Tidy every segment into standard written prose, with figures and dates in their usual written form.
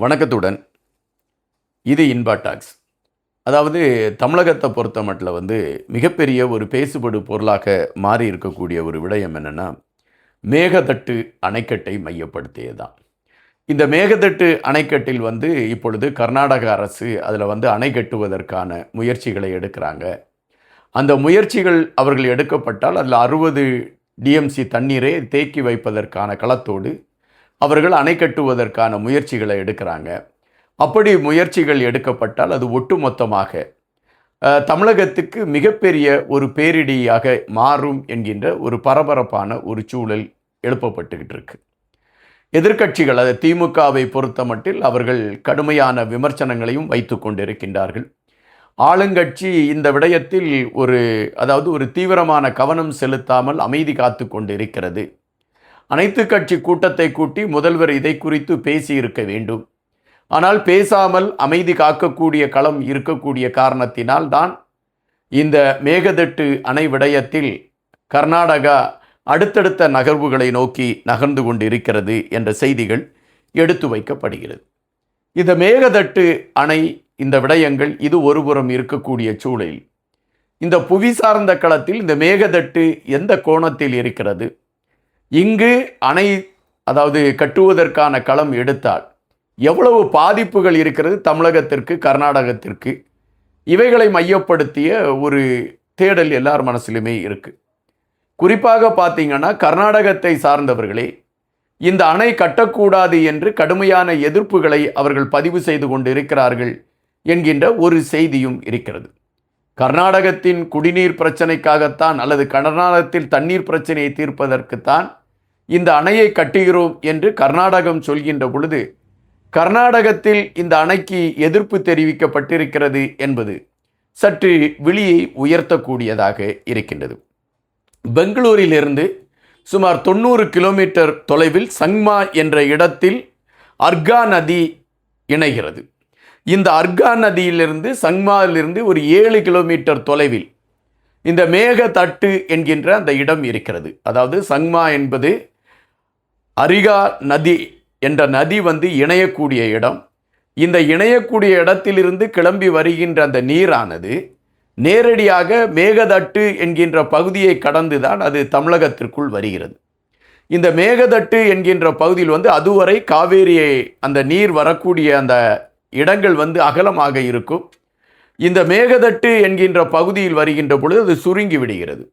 வணக்கத்துடன் இது இன்பா டாக்ஸ். அதாவது தமிழகத்தை பொறுத்த மட்டில் மிகப்பெரிய ஒரு பேசுபடு பொருளாக மாறி இருக்கக்கூடிய ஒரு விடயம் என்னென்னா, மேகதட்டு அணைக்கட்டை மையப்படுத்தியதுதான். இந்த மேகதட்டு அணைக்கட்டில் இப்பொழுது கர்நாடக அரசு அதில் அணை கட்டுவதற்கான முயற்சிகளை எடுக்கிறாங்க. அந்த முயற்சிகள் அவர்கள் எடுக்கப்பட்டால் அதில் 60 டிஎம்சி தண்ணீரை தேக்கி வைப்பதற்கான களத்தோடு அவர்கள் அணை கட்டுவதற்கான முயற்சிகளை எடுக்கிறாங்க. அப்படி முயற்சிகள் எடுக்கப்பட்டால் அது ஒட்டுமொத்தமாக தமிழகத்துக்கு மிகப்பெரிய ஒரு பேரிடியாக மாறும் என்கின்ற ஒரு பரபரப்பான ஒரு சூழல் எழுப்பப்பட்டுக்கிட்டு இருக்கு. எதிர்க்கட்சிகள், அது திமுகவை பொறுத்த மட்டில் அவர்கள் கடுமையான விமர்சனங்களையும் வைத்து கொண்டிருக்கின்றார்கள். ஆளுங்கட்சி இந்த விடயத்தில் ஒரு தீவிரமான கவனம் செலுத்தாமல் அமைதி காத்து கொண்டிருக்கிறது. அனைத்து கட்சி கூட்டத்தை கூட்டி முதல்வர் இதை குறித்து பேசியிருக்க வேண்டும். ஆனால் பேசாமல் அமைதி காக்கக்கூடிய களம் இருக்கக்கூடிய காரணத்தினால் தான் இந்த மேகதட்டு அணை விடயத்தில் கர்நாடகா அடுத்தடுத்த நகர்வுகளை நோக்கி நகர்ந்து கொண்டிருக்கிறது என்ற செய்திகள் எடுத்து வைக்கப்படுகிறது. இந்த மேகதட்டு அணை, இந்த விடயங்கள் இது ஒருபுறம் இருக்கக்கூடிய சூழலில் இந்த புவி சார்ந்த களத்தில் இந்த மேகதட்டு எந்த கோணத்தில் இருக்கிறது, இங்கு அணை கட்டுவதற்கான களம் எடுத்தால் எவ்வளவு பாதிப்புகள் இருக்கிறது தமிழகத்திற்கு, கர்நாடகத்திற்கு, இவைகளை மையப்படுத்திய ஒரு தேடல் எல்லார் மனசிலுமே இருக்குது. குறிப்பாக பார்த்தீங்கன்னா, கர்நாடகத்தை சார்ந்தவர்களே இந்த அணை கட்டக்கூடாது என்று கடுமையான எதிர்ப்புகளை அவர்கள் பதிவு செய்து கொண்டு இருக்கிறார்கள் என்கின்ற ஒரு செய்தியும் இருக்கிறது. கர்நாடகத்தின் குடிநீர் பிரச்சனைக்காகத்தான் அல்லது கர்நாடகத்தில் தண்ணீர் பிரச்சனையை தீர்ப்பதற்குத்தான் இந்த அணையை கட்டுகிறோம் என்று கர்நாடகம் சொல்கின்ற பொழுது, கர்நாடகத்தில் இந்த அணைக்கு எதிர்ப்பு தெரிவிக்கப்பட்டிருக்கிறது என்பது சற்று விழியை உயர்த்தக்கூடியதாக இருக்கின்றது. பெங்களூரிலிருந்து சுமார் 90 கிலோமீட்டர் தொலைவில் சங்மா என்ற இடத்தில் அர்கா நதி இணைகிறது. இந்த அர்கா நதியிலிருந்து, சங்மாவிலிருந்து ஒரு 7 கிலோமீட்டர் தொலைவில் இந்த மேகதட்டு என்கின்ற அந்த இடம் இருக்கிறது. அதாவது சங்மா என்பது அரிகா நதி என்ற நதி இணையக்கூடிய இடம். இந்த இணையக்கூடிய இடத்திலிருந்து கிளம்பி வருகின்ற அந்த நீரானது நேரடியாக மேகதட்டு என்கின்ற பகுதியை கடந்துதான் அது தமிழகத்திற்குள் வருகிறது. இந்த மேகதட்டு என்கின்ற பகுதியில் அதுவரை காவேரியை அந்த நீர் வரக்கூடிய அந்த இடங்கள் அகலமாக இருக்கும். இந்த மேகதட்டு என்கின்ற பகுதியில் வருகின்ற பொழுது அது சுருங்கி விடுகிறது.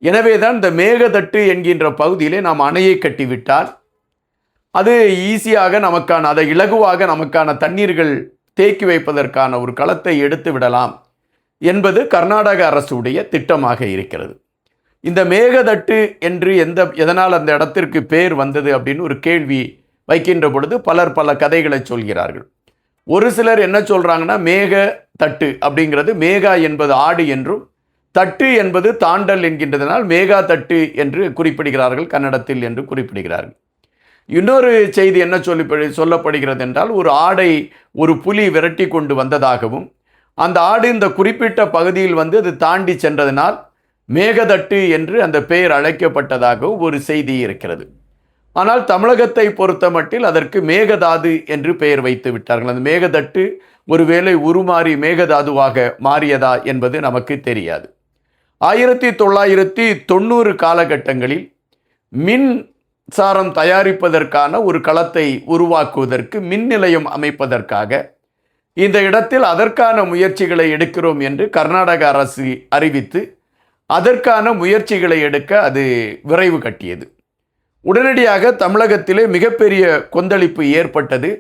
எனவே தான் இந்த மேகதட்டு என்கின்ற பகுதியிலே நாம் அணையை கட்டிவிட்டால் அது ஈஸியாக அதை இலகுவாக நமக்கான தண்ணீர்கள் தேக்கி வைப்பதற்கான ஒரு களத்தை எடுத்து விடலாம் என்பது கர்நாடக அரசுடைய திட்டமாக இருக்கிறது. இந்த மேகதட்டு என்று எதனால் அந்த இடத்திற்கு பேர் வந்தது அப்படின்னு ஒரு கேள்வி வைக்கின்ற பொழுது பலர் பல கதைகளை சொல்கிறார்கள். ஒரு சிலர் என்ன சொல்கிறாங்கன்னா, மேக தட்டு அப்படிங்கிறது, மேகா என்பது ஆடு என்றும், தட்டு என்பது தாண்டல் என்கின்றதனால் மேகா தட்டு என்று குறிப்பிடுகிறார்கள், கன்னடத்தில் என்று குறிப்பிடுகிறார்கள். இன்னொரு செய்தி என்ன சொல்லப்படுகிறது என்றால், ஒரு ஆடை ஒரு புலி விரட்டி கொண்டு வந்ததாகவும், அந்த ஆடு இந்த குறிப்பிட்ட பகுதியில் அது தாண்டி சென்றதனால் மேகதட்டு என்று அந்த பெயர் அழைக்கப்பட்டதாகவும் ஒரு செய்தி இருக்கிறது. ஆனால் தமிழகத்தை பொறுத்த மட்டில் அதற்கு மேகதாது என்று பெயர் வைத்து விட்டார்கள். அந்த மேகதட்டு ஒருவேளை உருமாறி மேகதாதுவாக மாறியதா என்பது நமக்கு தெரியாது. 1990 காலகட்டங்களில் மின்சாரம் தயாரிப்பதற்கான ஒரு களத்தை உருவாக்குவதற்கு, மின் நிலையம் அமைப்பதற்காக இந்த இடத்தில் அதற்கான முயற்சிகளை எடுக்கிறோம் என்று கர்நாடக அரசு அறிவித்து அதற்கான முயற்சிகளை எடுக்க அது விரைவு கட்டியது. உடனடியாக தமிழகத்திலே மிகப்பெரிய கொந்தளிப்பு ஏற்பட்டது.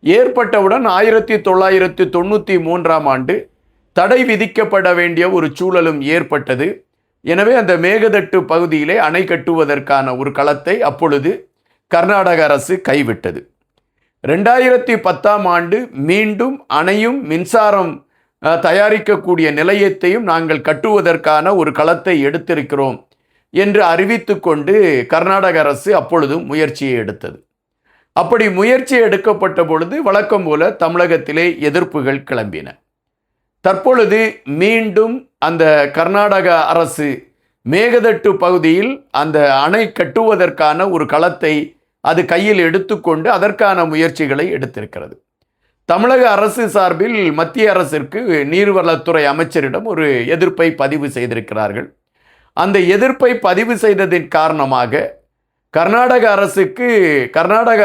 ஏற்பட்டவுடன் 1993ஆம் ஆண்டு தடை விதிக்கப்பட வேண்டிய ஒரு சூழலும் ஏற்பட்டது. எனவே அந்த மேகதட்டு பகுதியிலே அணை கட்டுவதற்கான ஒரு களத்தை அப்பொழுது கர்நாடக அரசு கைவிட்டது. 2010ஆம் ஆண்டு மீண்டும் அணையும் மின்சாரம் தயாரிக்கக்கூடிய நிலையத்தையும் நாங்கள் கட்டுவதற்கான ஒரு களத்தை எடுத்திருக்கிறோம் என்று அறிவித்து கொண்டு கர்நாடக அரசு அப்பொழுதும் முயற்சியை எடுத்தது. அப்படி முயற்சி எடுக்கப்பட்ட பொழுது வழக்கம் போல தமிழகத்திலே எதிர்ப்புகள் கிளம்பின. தற்பொழுது மீண்டும் அந்த கர்நாடக அரசு மேகதட்டு பகுதியில் அந்த அணை கட்டுவதற்கான ஒரு களத்தை அது கையில் எடுத்துக்கொண்டு அதற்கான முயற்சிகளை எடுத்திருக்கிறது. தமிழக அரசு சார்பில் மத்திய அரசிற்கு நீர்வளத்துறை அமைச்சரிடம் ஒரு எதிர்ப்பை பதிவு செய்திருக்கிறார்கள். அந்த எதிர்ப்பை பதிவு செய்ததின் காரணமாக கர்நாடக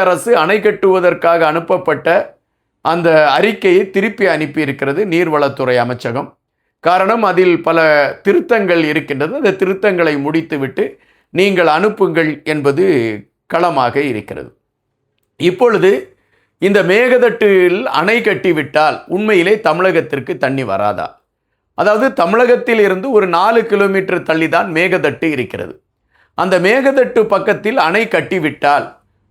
அரசு அணை கட்டுவதற்காக அனுப்பப்பட்ட அந்த அறிக்கையை திருப்பி அனுப்பியிருக்கிறது நீர்வளத்துறை அமைச்சகம். காரணம், அதில் பல திருத்தங்கள் இருக்கின்றது. அந்த திருத்தங்களை முடித்துவிட்டு நீங்கள் அனுப்புங்கள் என்பது களமாக இருக்கிறது. இப்பொழுது இந்த மேகதட்டில் அணை கட்டிவிட்டால் உண்மையிலே தமிழகத்திற்கு தண்ணி வராதா? அதாவது தமிழகத்தில் இருந்து ஒரு 4 கிலோமீட்டர் தள்ளிதான் மேகதட்டு இருக்கிறது. அந்த மேகதட்டு பக்கத்தில் அணை கட்டிவிட்டால்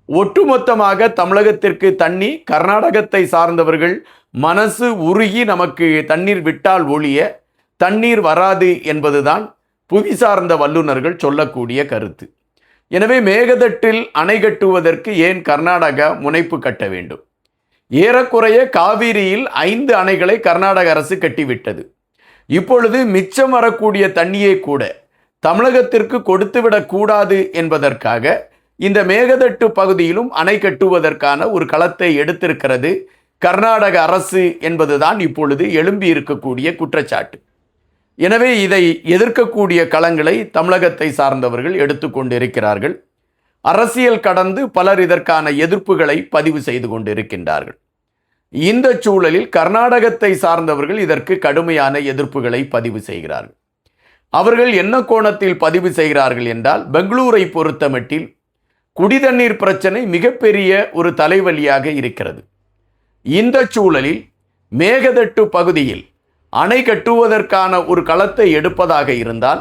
ஒட்டுமொத்தமாக தமிழகத்திற்கு தண்ணி, கர்நாடகத்தை சார்ந்தவர்கள் மனசு உருகி நமக்கு தண்ணீர் விட்டால் ஒழிய தண்ணீர் வராது என்பதுதான் புவி சார்ந்த வல்லுநர்கள் சொல்லக்கூடிய கருத்து. எனவே மேகதட்டில் அணை கட்டுவதற்கு ஏன் கர்நாடகா முனைப்பு கட்ட வேண்டும்? ஏறக்குறைய காவிரியில் 5 அணைகளை கர்நாடக அரசு கட்டிவிட்டது. இப்பொழுது மிச்சம் வரக்கூடிய தண்ணியை கூட தமிழகத்திற்கு கொடுத்துவிடக் கூடாது என்பதற்காக இந்த மேகதட்டு பகுதியிலும் அணை கட்டுவதற்கான ஒரு களத்தை எடுத்திருக்கிறது கர்நாடக அரசு என்பதுதான் இப்பொழுது எழும்பி இருக்கக்கூடிய குற்றச்சாட்டு. எனவே இதை எதிர்க்கக்கூடிய களங்களை தமிழகத்தை சார்ந்தவர்கள் எடுத்துக்கொண்டிருக்கிறார்கள். அரசியல் கடந்து பலர் இதற்கான எதிர்ப்புகளை பதிவு செய்து கொண்டிருக்கின்றார்கள். இந்த சூழலில் கர்நாடகத்தை சார்ந்தவர்கள் இதற்கு கடுமையான எதிர்ப்புகளை பதிவு செய்கிறார்கள். அவர்கள் என்ன கோணத்தில் பதிவு செய்கிறார்கள் என்றால், பெங்களூரை பொறுத்தமட்டில் குடிதண்ணீர் பிரச்சனை மிகப்பெரிய ஒரு தலைவலியாக இருக்கிறது. இந்த சூழலில் மேகதட்டு பகுதியில் அணை கட்டுவதற்கான ஒரு களத்தை எடுப்பதாக இருந்தால்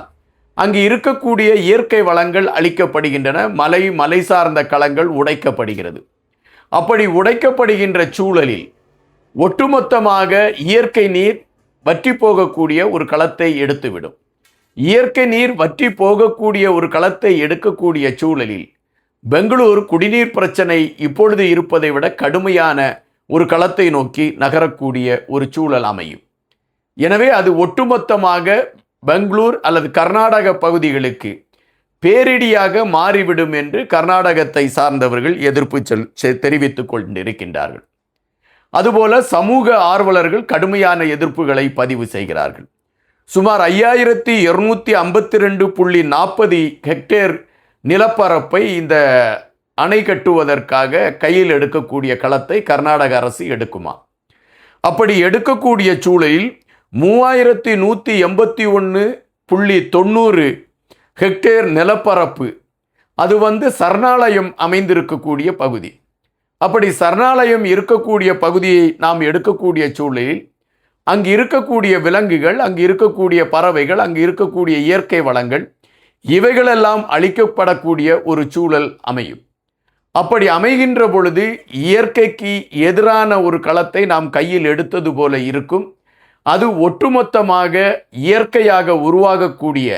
அங்கு இருக்கக்கூடிய இயற்கை வளங்கள் அளிக்கப்படுகின்றன. மலை சார்ந்த களங்கள் உடைக்கப்படுகிறது. அப்படி உடைக்கப்படுகின்ற சூழலில் ஒட்டுமொத்தமாக இயற்கை நீர் வற்றி போகக்கூடிய ஒரு களத்தை எடுத்துவிடும். இயற்கை நீர் வற்றி போகக்கூடிய ஒரு களத்தை எடுக்கக்கூடிய சூழலில் பெங்களூர் குடிநீர் பிரச்சனை இப்பொழுது இருப்பதை விட கடுமையான ஒரு களத்தை நோக்கி நகரக்கூடிய ஒரு சூழல் அமையும். எனவே அது ஒட்டுமொத்தமாக பெங்களூர் அல்லது கர்நாடக பகுதிகளுக்கு பேரிடியாக மாறிவிடும் என்று கர்நாடகத்தை சார்ந்தவர்கள் எதிர்ப்பு தெரிவித்துக் கொண்டிருக்கின்றார்கள். அதுபோல சமூக ஆர்வலர்கள் கடுமையான எதிர்ப்புகளை பதிவு செய்கிறார்கள். சுமார் 5252.40 ஹெக்டேர் நிலப்பரப்பை இந்த அணை கட்டுவதற்காக கையில் எடுக்கக்கூடிய களத்தை கர்நாடக அரசு எடுக்குமா? அப்படி எடுக்கக்கூடிய சூழலில் 3181.90 ஹெக்டேர் நிலப்பரப்பு அது சரணாலயம் அமைந்திருக்கக்கூடிய பகுதி. அப்படி சரணாலயம் இருக்கக்கூடிய பகுதியை நாம் எடுக்கக்கூடிய சூழலில் அங்கு இருக்கக்கூடிய விலங்குகள், அங்கு இருக்கக்கூடிய பறவைகள், அங்கு இருக்கக்கூடிய இயற்கை வளங்கள் இவைகளெல்லாம் அழிக்கப்படக்கூடிய ஒரு சூழல் அமையும். அப்படி அமைகின்ற பொழுது இயற்கைக்கு எதிரான ஒரு களத்தை நாம் கையில் எடுத்தது போல இருக்கும். அது ஒட்டுமொத்தமாக இயற்கையாக உருவாகக்கூடிய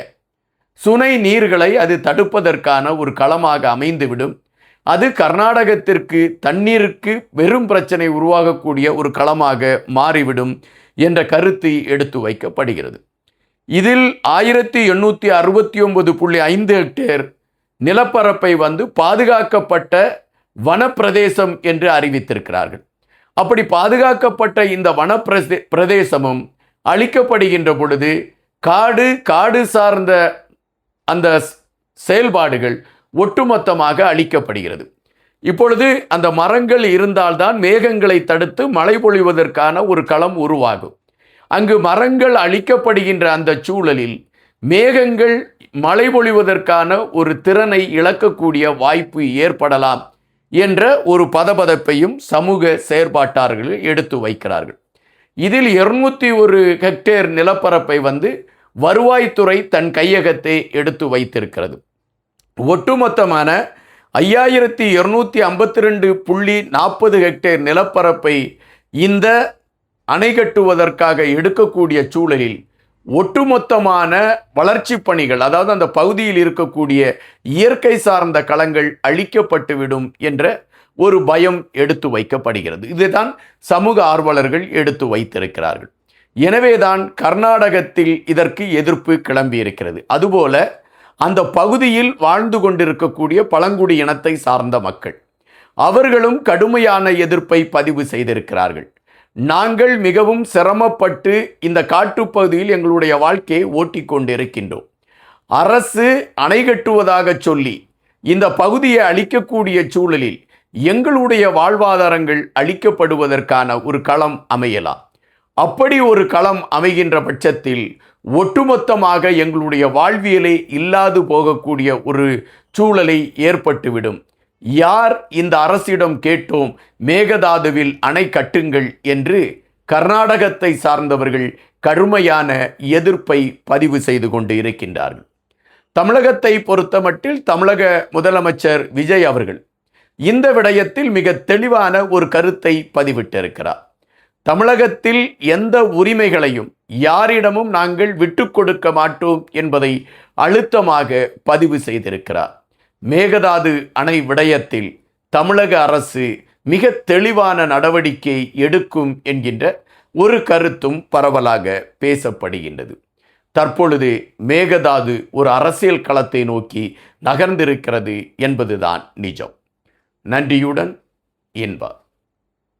சுனை நீர்களை அது தடுப்பதற்கான ஒரு களமாக அமைந்துவிடும். அது கர்நாடகத்திற்கு தண்ணீருக்கு வெறும் பிரச்சனை உருவாகக்கூடிய ஒரு களமாக மாறிவிடும் என்ற கருத்து எடுத்து வைக்கப்படுகிறது. இதில் 1869.5 ஹெக்டேர் நிலப்பரப்பை பாதுகாக்கப்பட்ட வனப்பிரதேசம் என்று அறிவித்திருக்கிறார்கள். அப்படி பாதுகாக்கப்பட்ட இந்த வனப்பிரதேசமும் அழிக்கப்படுகின்ற பொழுது காடு சார்ந்த அந்த செயல்பாடுகள் ஒட்டுமொத்தமாக அழிக்கப்படுகிறது. இப்பொழுது அந்த மரங்கள் இருந்தால்தான் மேகங்களை தடுத்து மழை பொழிவதற்கான ஒரு களம் உருவாகும். அங்கு மரங்கள் அழிக்கப்படுகின்ற அந்த சூழலில் மேகங்கள் மழை பொழிவதற்கான ஒரு திறனை இழக்கக்கூடிய வாய்ப்பு ஏற்படலாம் என்ற ஒரு பதபதப்பையும் சமூக செயற்பாட்டாளர்கள் எடுத்து வைக்கிறார்கள். இதில் 201 ஹெக்டேர் நிலப்பரப்பை வருவாய்த்துறை தன் கையகத்தை எடுத்து வைத்திருக்கிறது. ஒட்டுமொத்தமான 5252.40 ஹெக்டேர் நிலப்பரப்பை இந்த அணை கட்டுவதற்காக எடுக்கக்கூடிய சூழலில் ஒட்டுமொத்தமான வளர்ச்சி பணிகள், அதாவது அந்த பகுதியில் இருக்கக்கூடிய இயற்கை சார்ந்த களங்கள் அழிக்கப்பட்டுவிடும் என்ற ஒரு பயம் எடுத்து வைக்கப்படுகிறது. இதுதான் சமூக ஆர்வலர்கள் எடுத்து வைத்திருக்கிறார்கள். எனவேதான் கர்நாடகத்தில் இதற்கு எதிர்ப்பு கிளம்பி இருக்கிறது. அதுபோல அந்த பகுதியில் வாழ்ந்து கொண்டிருக்கக்கூடிய பழங்குடி இனத்தை சார்ந்த மக்கள். அவர்களும் கடுமையான எதிர்ப்பை பதிவு செய்திருக்கிறார்கள். நாங்கள் மிகவும் சிரமப்பட்டு இந்த காட்டுப்பகுதியில் எங்களுடைய வாழ்க்கையை ஓட்டி கொண்டிருக்கின்றோம். அரசு அணை கட்டுவதாக சொல்லி இந்த பகுதியை அழிக்கக்கூடிய சூழலில் எங்களுடைய வாழ்வாதாரங்கள் அளிக்கப்படுவதற்கான ஒரு களம் அமையலாம். அப்படி ஒரு களம் அமைகின்ற பட்சத்தில் ஒட்டுமொத்தமாக எங்களுடைய வாழ்வியலே இல்லாது போகக்கூடிய ஒரு சூழலை ஏற்பட்டுவிடும். யார் இந்த அரசிடம் கேட்டோம் மேகதாதுவில் அணை கட்டுங்கள் என்று கர்நாடகத்தை சார்ந்தவர்கள் கடுமையான எதிர்ப்பை பதிவு செய்து கொண்டு இருக்கின்றார்கள். தமிழகத்தை பொறுத்தமட்டில் தமிழக முதலமைச்சர் விஜய் அவர்கள் இந்த விடயத்தில் மிக தெளிவான ஒரு கருத்தை பதிவிட்டிருக்கிறார். தமிழகத்தில் எந்த உரிமைகளையும் யாரிடமும் நாங்கள் விட்டு கொடுக்க மாட்டோம் என்பதை அழுத்தமாக பதிவு செய்திருக்கிறார். மேகதாது அணை விடயத்தில் தமிழக அரசு மிக தெளிவான நடவடிக்கை எடுக்கும் என்கின்ற ஒரு கருத்தும் பரவலாக பேசப்படுகின்றது. தற்பொழுது மேகதாது ஒரு அரசியல் களத்தை நோக்கி நகர்ந்திருக்கிறது என்பதுதான் நிஜம். நன்றியுடன் இன்பா.